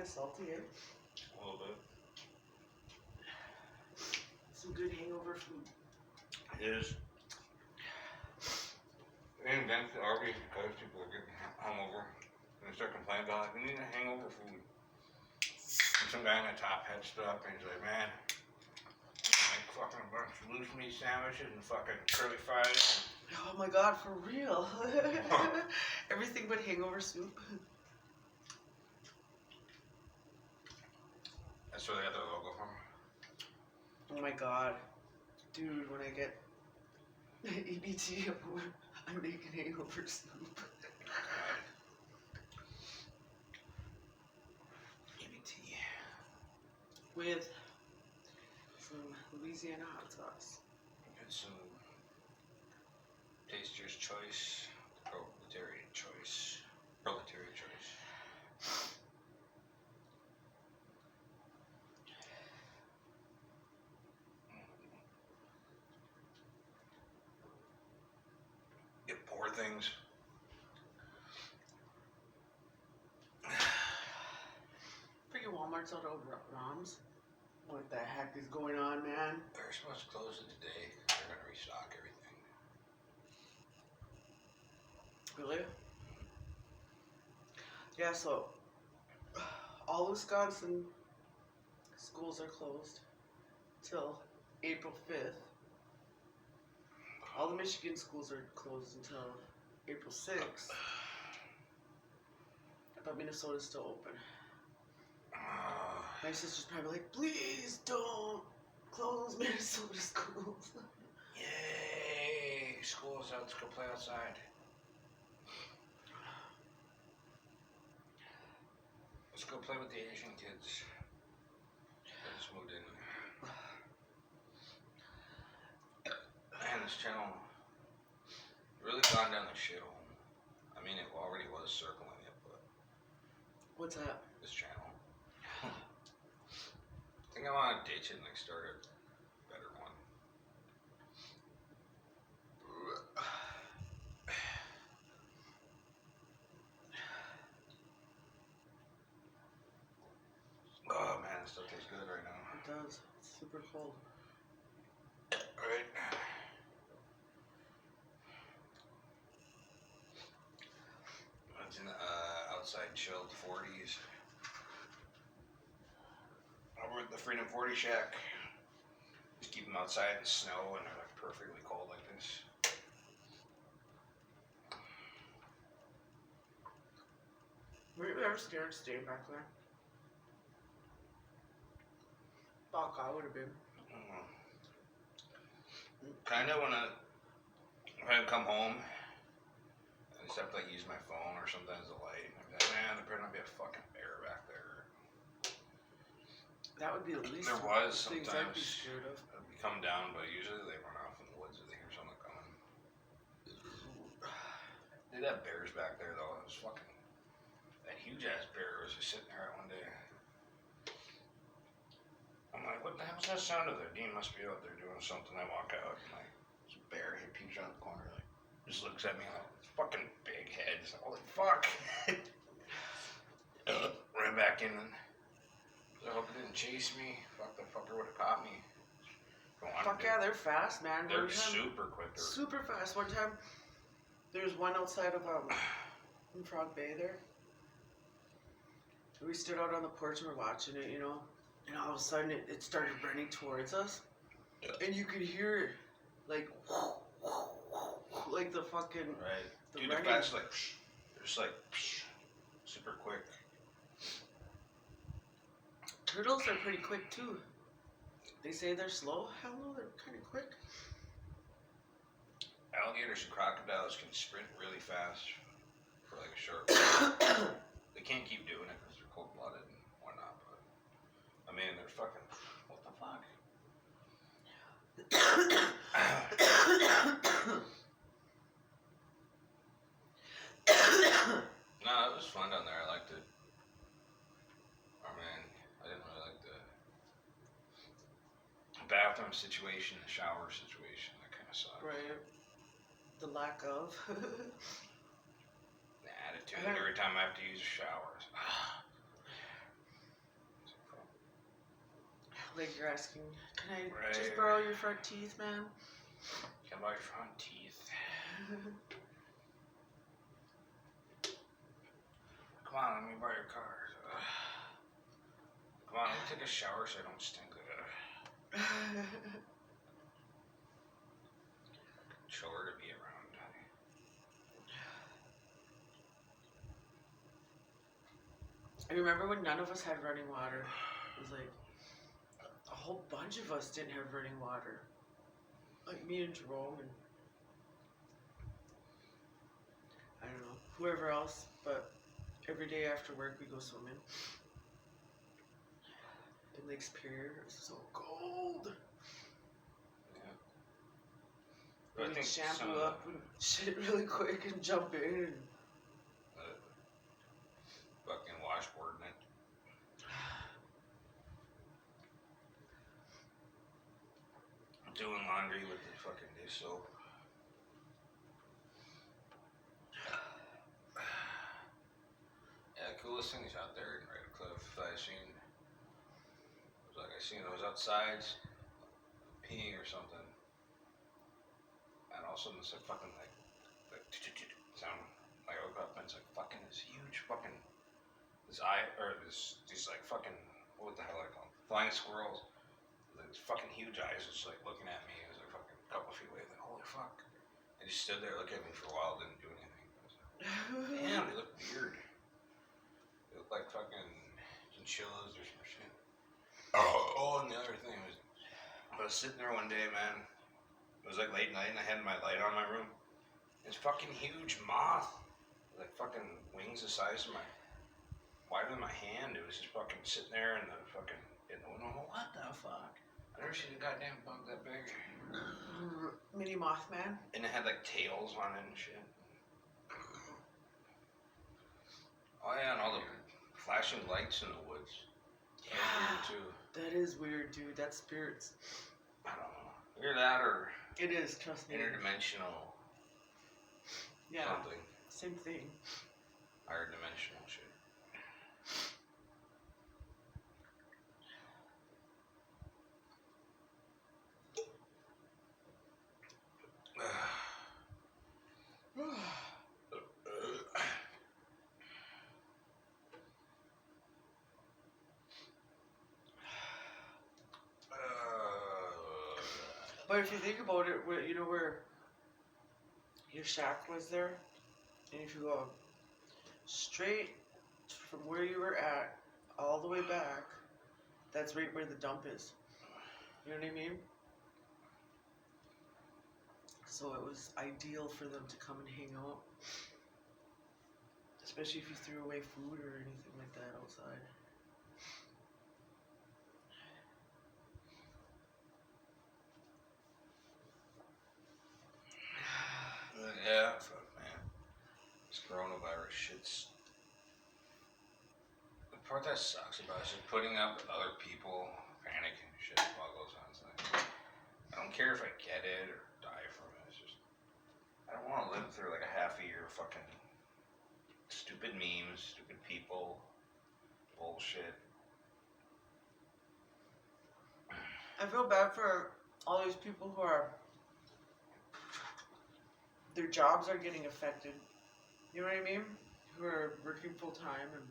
of salty, eh? A little bit. Some good hangover food. It is. They invented Arby's because people are getting hungover and they start complaining about it. We need a hangover food. And some guy in the top hat stood up and he's like, man, I make fucking a bunch of loose meat sandwiches and fucking curly fries. Oh my god, for real. Everything but hangover soup. That's where they got their logo from. Oh my god. Dude, when I get EBT, I'm making hangover soup. EBT. With some Louisiana hot sauce. Get some Taster's Choice, Proletarian Choice. Proletarian Choice. Get poor things. Freaking Walmart's out of ROMs. What the heck is going on, man? They're supposed to close it today. They're going to restock everything. Really? Yeah, so all Wisconsin schools are closed till April 5th. All the Michigan schools are closed until April 6th. But Minnesota's still open. My sister's probably like, please don't close Minnesota schools. Yay! School's out. Let's go play outside. Let's go play with the Asian kids. I just moved in. Man, this channel really gone down the shithole. I mean, it already was circling it, but... What's that? This channel. I think I want to ditch it and like start a better one. Oh man, this stuff tastes good right now. It does. It's super cold. Right. It's in the outside chilled 40s. Over at the Freedom 40 Shack. Just keep them outside in the snow and they're like perfectly cold like this. Were you ever scared to stay back there? Fuck, I would have been. Kind of when I'd come home and I just have to like use my phone or sometimes the light. I'm like, man, there better not be a fucking bear back there. That would be the least There was things I'd be sometimes. scared of. They come down, but usually they run off in the woods if they hear someone coming. They'd have bears back there though. It was fucking... That huge ass bear was just sitting there one day. I'm like, what the hell's that sound of there? Dean must be out there doing something. I walk out and like, this bear, he peeks around the corner, like, just looks at me like, fucking big head. It's like, holy fuck. Ran back in and I hope it didn't chase me. Fuck, that fucker would have caught me. Fuck yeah, they're fast, man. They're super quick. Super fast. One time, there's one outside of in Frog Bay there. We stood out on the porch and we're watching it, you know, and all of a sudden it started running towards us, and you could hear it, like the fucking right. The dude, running. the fast like, just like super quick. Turtles are pretty quick too. They say they're slow. Hell no, they're kind of quick. Alligators and crocodiles can sprint really fast for like a short while. They can't keep doing it because they're cold-blooded and whatnot, but I mean, they're fucking, what the fuck? No, it was fun down there. I liked it. I mean, I didn't really like the bathroom situation, the shower situation. That kind of sucked. Right. The lack of. The attitude every time I have to use a shower. Like you're asking, can I Right. just borrow your front teeth, man? Can I borrow your front teeth? Come on, let me borrow your car. Come on, let me take a shower so I don't stink. Chore to be around. I remember when none of us had running water. It was like a whole bunch of us didn't have running water. Like me and Jerome and I don't know, whoever else, but every day after work we go swimming. In Lake Superior, it's so cold. Yeah. We'd shampoo up and shit really quick and jump in. Fucking washboard in it. Doing laundry with the fucking dish soap. Yeah, the coolest things out there in Red Cliff I seen. It was like I was outside peeing or something. And all of a sudden it's like fucking like sound. Like I woke up and it's like fucking this huge fucking these like fucking what the hell I call them? Flying squirrels. Like these fucking huge eyes just like looking at me. It was like fucking a couple feet away. Like holy fuck. They just stood there looking at me for a while, didn't do anything. I was like, damn, they look weird. They look like fucking chinchillas or some shit. Oh, and the other thing was I was sitting there one day, man. It was like late night and I had my light on my room. This fucking huge moth, like fucking wings the size of wider than my hand. It was just fucking sitting there in the fucking, what the fuck? I never seen a goddamn bug that big. Mini Mothman. And it had like tails on it and shit. Oh yeah, and all the flashing lights in the woods. Yeah, that was weird too. That is weird, dude. That's spirits. I don't know. Either that or it is, trust me. Interdimensional. Yeah. Something. Same thing. Higher dimensional shit. But if you think about it, you know where your shack was there? And if you go straight from where you were at, all the way back, that's right where the dump is. You know what I mean? So it was ideal for them to come and hang out. Especially if you threw away food or anything like that outside. Yeah, fuck man. This coronavirus shit's... The part that sucks about it is just putting up with other people panicking and shit while it goes on. It's like, I don't care if I get it or die from it. It's just, I don't want to live through like a half a year of fucking stupid memes, stupid people, bullshit. I feel bad for all these people who are... Their jobs are getting affected. You know what I mean? Who are working full time and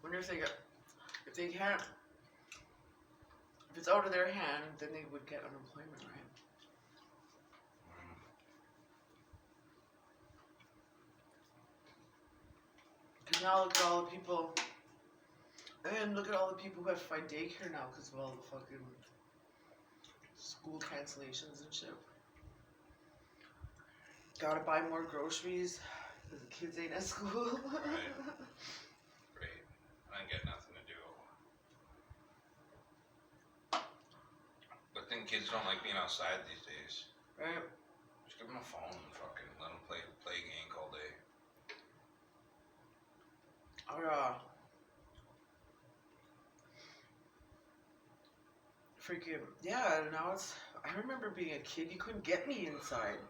wonder if they can't, if it's out of their hand, then they would get unemployment, right? Because now look at all the people, and look at all the people who have to find daycare now because of all the fucking school cancellations and shit. Gotta buy more groceries because the kids ain't at school. Right. I ain't got nothing to do. But then kids don't like being outside these days. Right. Just give them a phone and fucking let them play gank all day. Or freaking, yeah, now it's, I remember being a kid, you couldn't get me inside.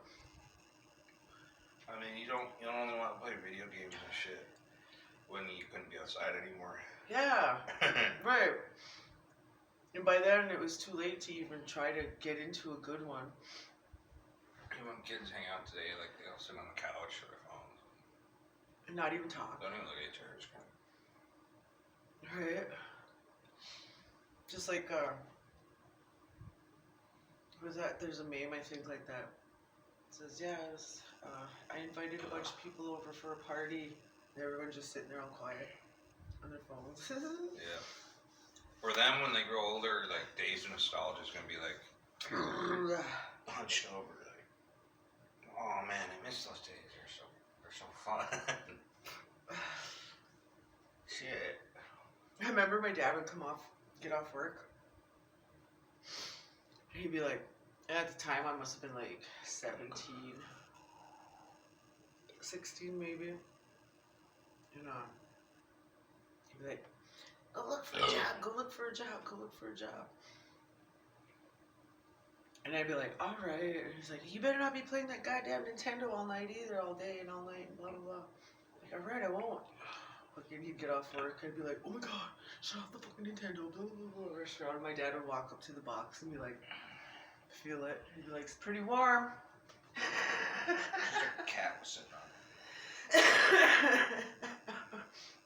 I mean, you don't only want to play video games and shit when you couldn't be outside anymore. Yeah, right. And by then, it was too late to even try to get into a good one. Even when kids hang out today, like they'll sit on the couch or their phones. And not even talk. Don't even look at each other's screen. Right? Just like, was that? There's a meme, I think, like that. It says, yeah, I invited a bunch of people over for a party. And everyone's just sitting there all quiet on their phones. Yeah. For them, when they grow older, like days of nostalgia is gonna be like hunched over, like, oh man, I miss those days. They're so fun. Shit. I remember my dad would get off work. And he'd be like, at the time I must have been like 17, 16 maybe. And he'd be like, go look for a job, go look for a job, go look for a job. And I'd be like, alright. And he's like, you better not be playing that goddamn Nintendo all night either, all day and all night, and blah blah blah. Like, alright, I won't. Fucking he'd get off work, I'd be like, oh my god, shut off the fucking Nintendo, blah blah blah. Or shut. My dad would walk up to the box and be like, feel it. He'd be like, it's pretty warm. Just a cat was sitting on it.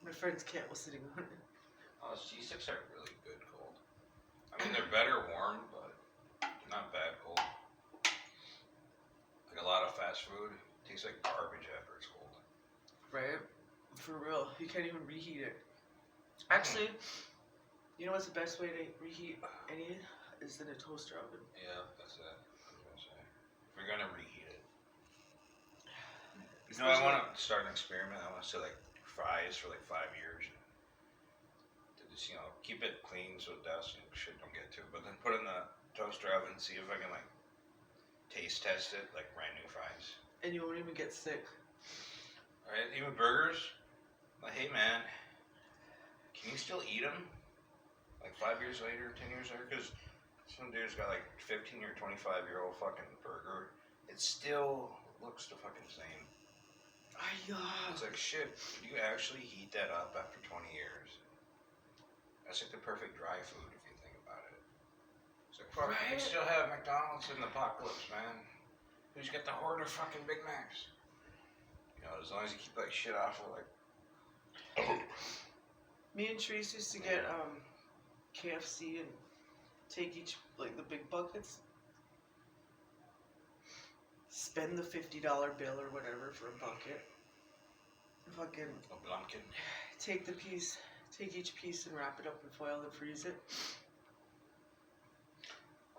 My friend's cat was sitting on it. Oh, G6 are really good cold. I mean, they're better warm, but not bad cold. Like a lot of fast food tastes like garbage after it's cold. Right? For real. You can't even reheat it. Actually, you know what's the best way to reheat any? Is in a toaster oven. Yeah, that's it. I was gonna say. If you're gonna reheat it. You know, I want to start an experiment. I want to say like fries for like 5 years. To just, keep it clean so dust and shit don't get to it. But then put it in the toaster oven and see if I can like taste test it like brand new fries. And you won't even get sick. Right? Even burgers. Like, hey man, can you still eat them? Like 5 years later, 10 years later? Because some dude's got like 15 or 25-year-old fucking burger. It still looks the fucking same. It's like, shit, could you actually heat that up after 20 years? That's like the perfect dry food if you think about it. It's like, fuck, you still have McDonald's in the apocalypse, man. Who's got the hoarder fucking Big Macs? As long as you keep that shit off of like... Me and Therese used to get KFC and take each, like the big buckets, spend the $50 bill or whatever for a bucket, fucking A Blumpkin. take each piece and wrap it up in foil and freeze it.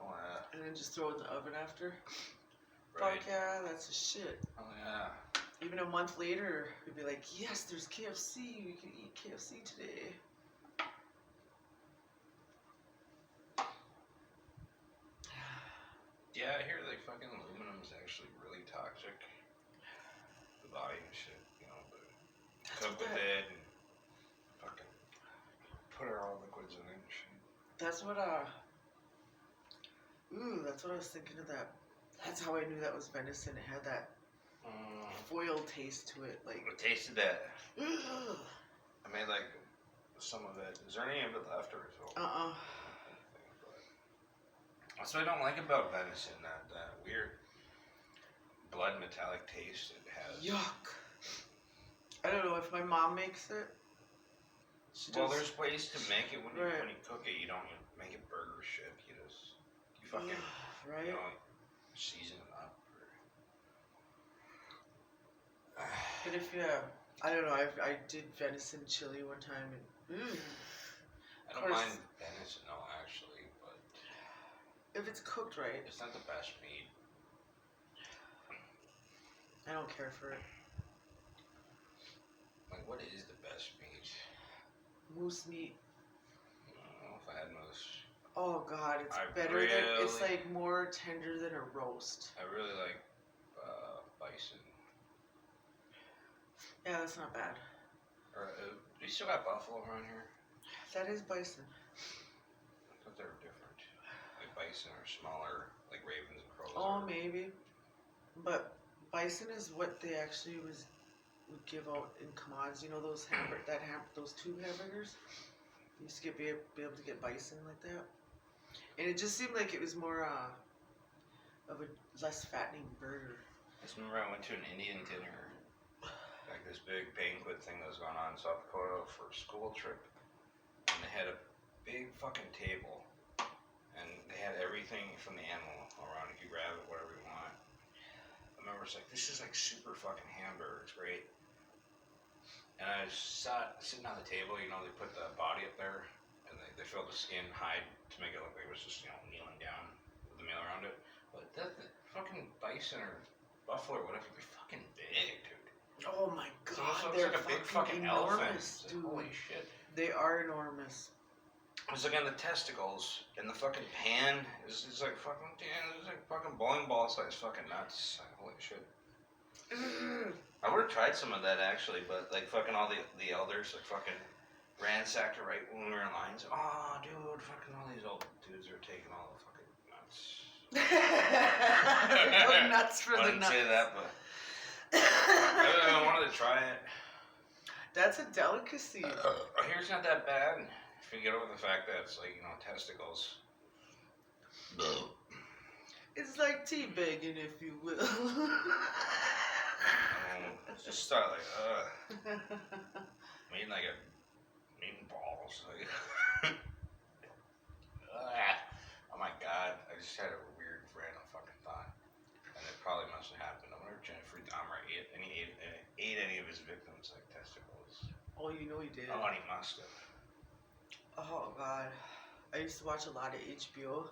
Oh yeah. And then just throw it in the oven after. Right. Fuck yeah, that's the shit. Oh yeah. Even a month later, we'd be like, yes, there's KFC, we can eat KFC today. Yeah, I hear like fucking aluminum is actually really toxic. The body and shit, but cook with it and fucking put our liquids in it and shit. That's what that's what I was thinking of that. That's how I knew that was venison. It had that foil taste to it, like. I tasted that. I made like some of it. Is there any of it left or is it all? That's what I don't like about venison, that weird blood metallic taste it has. Yuck. I don't know if my mom makes it. Well, there's ways to make it when you cook it. You don't make it burger shit. You fucking right. Season it up. But if I don't know. I did venison chili one time and. I don't mind venison, no, actually, but if it's cooked right, it's not the best meat. I don't care for it. Like, what is the best meat? Moose meat. I don't know if I had moose. Oh god, it's better than it's like more tender than a roast. I really like bison. Yeah, that's not bad. Or do you still got buffalo around here? That is bison. I thought they were different. Like bison are smaller, like ravens and crows. Oh, maybe. But bison is what they actually would give out in commodities. You know those those tube hamburgers? You used to be able to get bison like that. And it just seemed like it was more of a less fattening burger. I just remember I went to an Indian dinner, like this big banquet thing that was going on in South Dakota for a school trip, and they had a big fucking table, and they had everything from the animal around. You grab it, whatever you want. I remember it's like, this is like super fucking hamburger. It's great. And I sat sitting on the table. You know, they put the body up there, and they filled the skin hide to make it look like it was just, you know, kneeling down with the meal around it. But that fucking bison or buffalo or whatever, they're fucking big, dude. Oh my It god, almost looks they're like a big fucking elephant. enormous, dude. Holy shit. They are enormous. It's like on the testicles and the fucking pan is like fucking, damn, it's like fucking bowling ball size fucking nuts. Holy shit. I would have tried some of that actually, but like fucking all the elders like fucking ransacked it right when we were in lines. Oh, dude, fucking all these old dudes are taking all the fucking nuts. Going nuts for I the didn't nuts. say that, but I wanted to try it. That's a delicacy. I hear it's not that bad. If you get over the fact that it's like, you know, testicles. It's like teabagging, if you will. Just start like, I'm eating like eating balls. Like, oh my god, I just had a weird random fucking thought. And it probably must have happened. I wonder if Jeffrey Dahmer ate any of his victims like testicles. Oh, you know he did. Oh, and he must have. Oh god, I used to watch a lot of HBO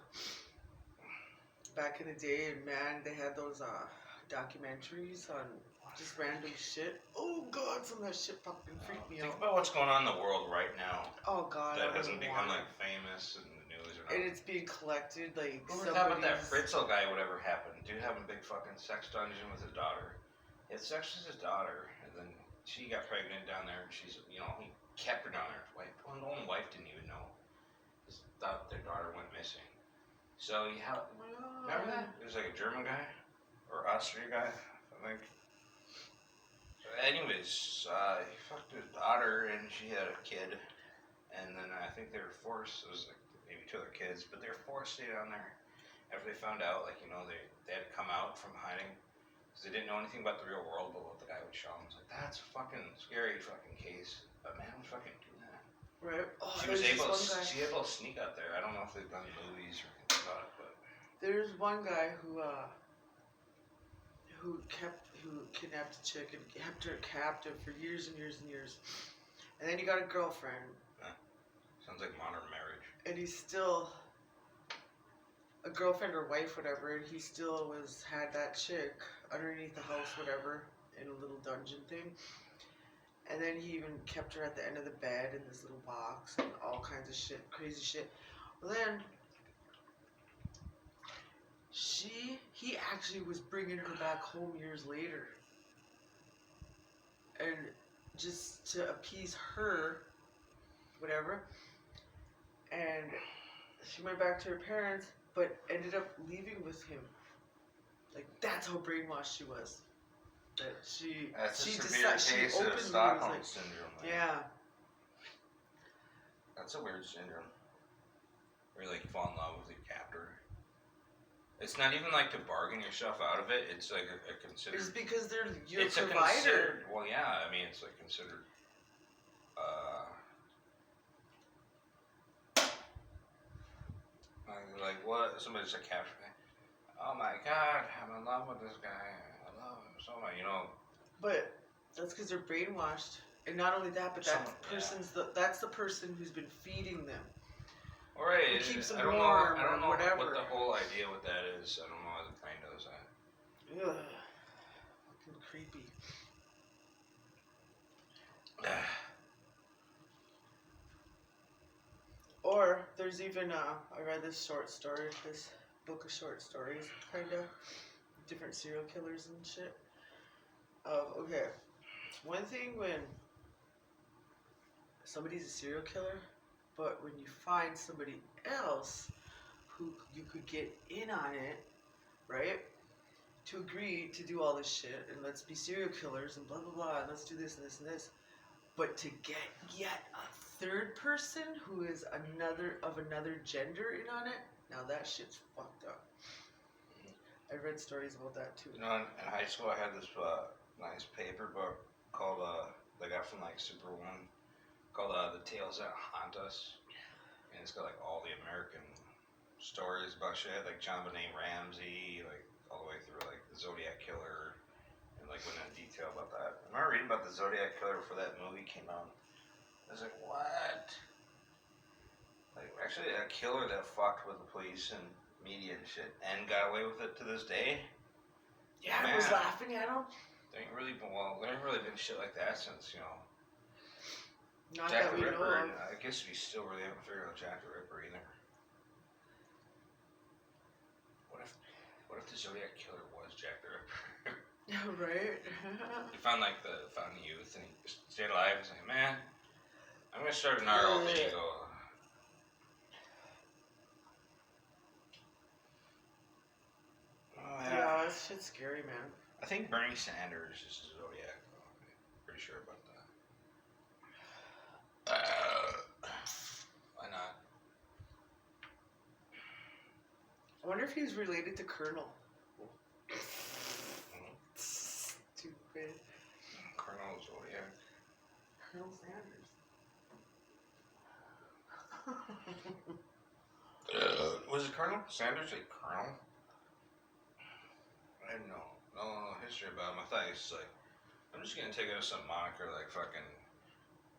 back in the day, and man, they had those documentaries on just random shit. Oh god, some of that shit fucking freaked me Think out. about what's going on in the world right now Oh god, that I hasn't don't become want like famous in the news or it. And nothing. it's being collected like Who ever thought about that somebody's. Fritzl guy? Whatever happened? Dude having a big fucking sex dungeon with his daughter. He had sex with his daughter, and then she got pregnant down there, and she's, you know, he kept her down there. His own wife didn't even know. Just thought their daughter went missing. So he had, remember that? It was like a German guy or Austrian guy, I think. So anyways, he fucked his daughter, and she had a kid, and then I think they were forced. It was like maybe 2 other kids, but they were forced to stay down there after they found out, like, you know, they had to come out from hiding. They didn't know anything about the real world, but what the guy would show them was like, that's a fucking scary fucking case. But man would fucking do that. Right. Oh, She was able to guy. sneak out there. I don't know if they've done movies or anything about it, but There's one guy who kidnapped a chick and kept her captive for years and years and years. And then he got a girlfriend. sounds like modern marriage. And he's still a girlfriend or wife, whatever, and he still had that chick underneath the house, whatever, in a little dungeon thing. And then he even kept her at the end of the bed in this little box and all kinds of shit, crazy shit. Well, then he actually was bringing her back home years later, and just to appease her, whatever. And she went back to her parents, but ended up leaving with him. Like, that's how brainwashed she was. That That's she a severe case of openly Stockholm was like, syndrome. Man. yeah. That's a weird syndrome. Where you like fall in love with your captor. It's not even like to bargain yourself out of it. It's like a considered. It's because they're your It's a provider. considered. Well, yeah. I mean, it's like considered. Like what? Somebody's a capture. Oh my God, I'm in love with this guy. I love him so much. You know. But that's because they're brainwashed. And not only that, but that's the person who's been feeding them. All right. Who keeps them I don't warm know. I don't know whatever. what the whole idea with that is. I don't know how the brain does that. Ugh. Fucking creepy. Or there's even I read this short story, this book of short stories, kind of different serial killers and shit. Okay, it's one thing when somebody's a serial killer, but when you find somebody else who you could get in on it, right? To agree to do all this shit and let's be serial killers and blah blah blah and let's do this and this and this. But to get yet a third person who is another gender in on it, Now that shit's fucked up. I read stories about that too. You know, in high school, I had this nice paper book called they got from like Super One, called "The Tales That Haunt Us," and it's got like all the American stories about shit. Like John Benet Ramsey, like all the way through like the Zodiac Killer, and like went into detail about that. I remember reading about the Zodiac Killer before that movie came out. I was like, what? Like actually a killer that fucked with the police and media and shit, and got away with it to this day. Yeah, I was laughing at him. There ain't really been shit like that since, you know, Not Jack that the we Ripper. know And of. I guess we still really haven't figured out Jack the Ripper either. What if the Zodiac Killer was Jack the Ripper? Right? He found the youth and he just stayed alive and saying, man, I'm gonna start an alter ego. Oh, Yeah, that shit's scary, man. I think Bernie Sanders is the Zodiac, though. I'm pretty sure about that. Why not? I wonder if he's related to Colonel. Mm-hmm. Stupid. Colonel Zodiac. Colonel Sanders. Was it Colonel Sanders a Colonel? I didn't know. No history about him. I thought he was like, I'm just gonna take out some moniker like fucking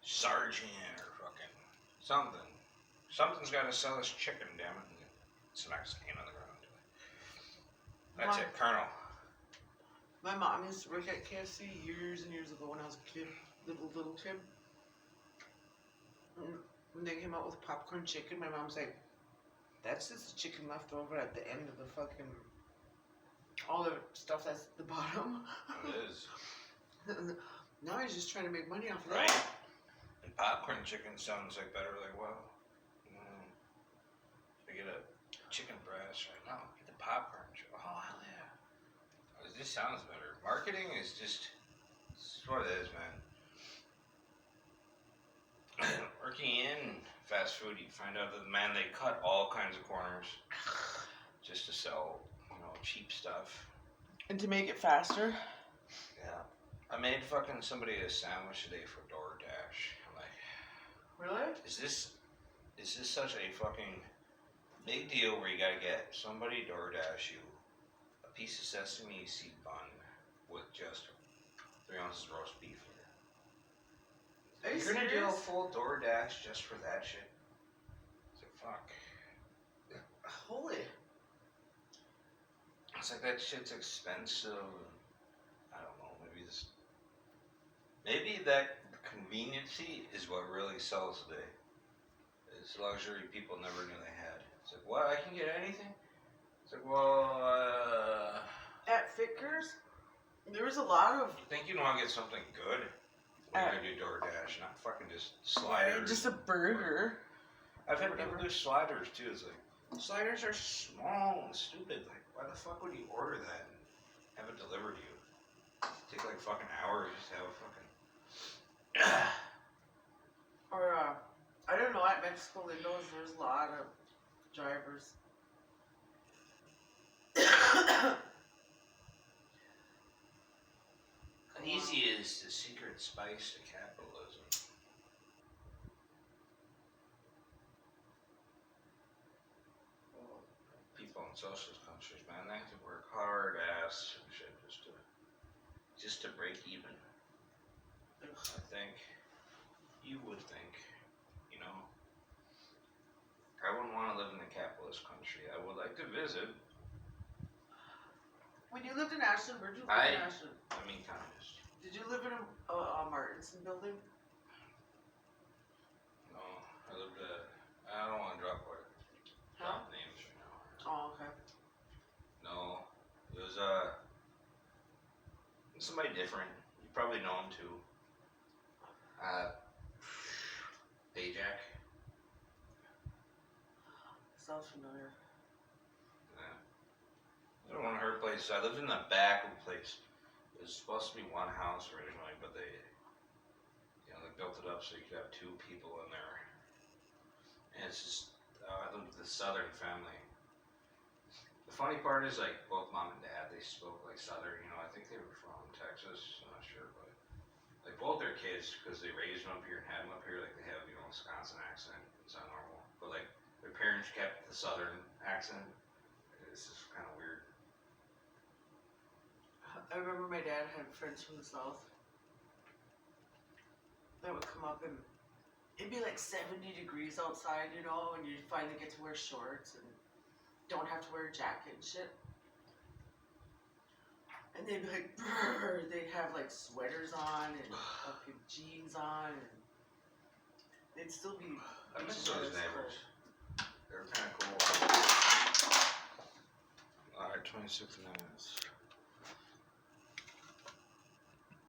Sergeant or fucking something. Something's gotta sell us chicken, damn it. And smacks his hand on the ground. That's it, Colonel. My mom used to work at KFC years and years ago when I was a kid, little kid. When they came out with popcorn chicken, my mom's like, that's just the chicken left over at the end of the fucking, all the stuff that's at the bottom. It is. Now he's just trying to make money off of Right. that. And popcorn chicken sounds like better, like, well, I get a chicken breast right now. Get the popcorn chicken. Oh, hell yeah. This sounds better. Marketing is just, this is what it is, man. Working in fast food, you find out that, man, they cut all kinds of corners just to sell, cheap stuff. And to make it faster. Yeah. I made fucking somebody a sandwich today for DoorDash. I'm like, Really? is this such a fucking big deal where you gotta get somebody DoorDash you a piece of sesame seed bun with just 3 ounces of roast beef in it? Are you You're gonna do a serious? full DoorDash just for that shit? It's like, fuck. Holy. It's like that shit's expensive. I don't know. Maybe that conveniency is what really sells today. It's luxury people never knew they had. It's like, what? I can get anything? It's like, well, At Fickers, there was a lot of. you think you want to get something good? When you're gonna do DoorDash, not fucking just sliders. Just a burger. I've had people do sliders too. It's like, sliders are small and stupid. Like, why the fuck would you order that and have it delivered to you? Take like fucking hours just to have a fucking. Or, I don't know, at Mexico Windows, there's a lot of drivers. Easy is the secret spice to capitalism. People in socialist countries, man, they have to work hard ass and shit just to break even. I think you would think, I wouldn't want to live in a capitalist country. I would like to visit. When you lived in Ashland, where'd you live in Ashland? I mean, communist. Did you live in a Martinson building? No, I lived I don't want to drop names right now. Oh, okay. No, it was somebody different. You probably know him too. Ajax. Sounds familiar. Yeah. I don't want to hurt places. I lived in the back of the place. It was supposed to be one house originally, but they built it up so you could have 2 people in there. And it's just, I lived with this Southern family. funny part is like both mom and dad, they spoke like Southern. You know, I think they were from Texas. I'm not sure, but like both their kids, because they raised them up here and had them up here, like they have Wisconsin accent. It's not normal, but like their parents kept the Southern accent. It's just kind of weird. I remember my dad had friends from the south that would come up and it'd be like 70 degrees outside, you know, and you finally get to wear shorts and don't have to wear a jacket and shit. And they'd be like, brrr, they'd have like sweaters on and fucking jeans on, and they'd still be. I miss reaching those out as neighbors. cold. They were kind of cool. Alright, 26 minutes.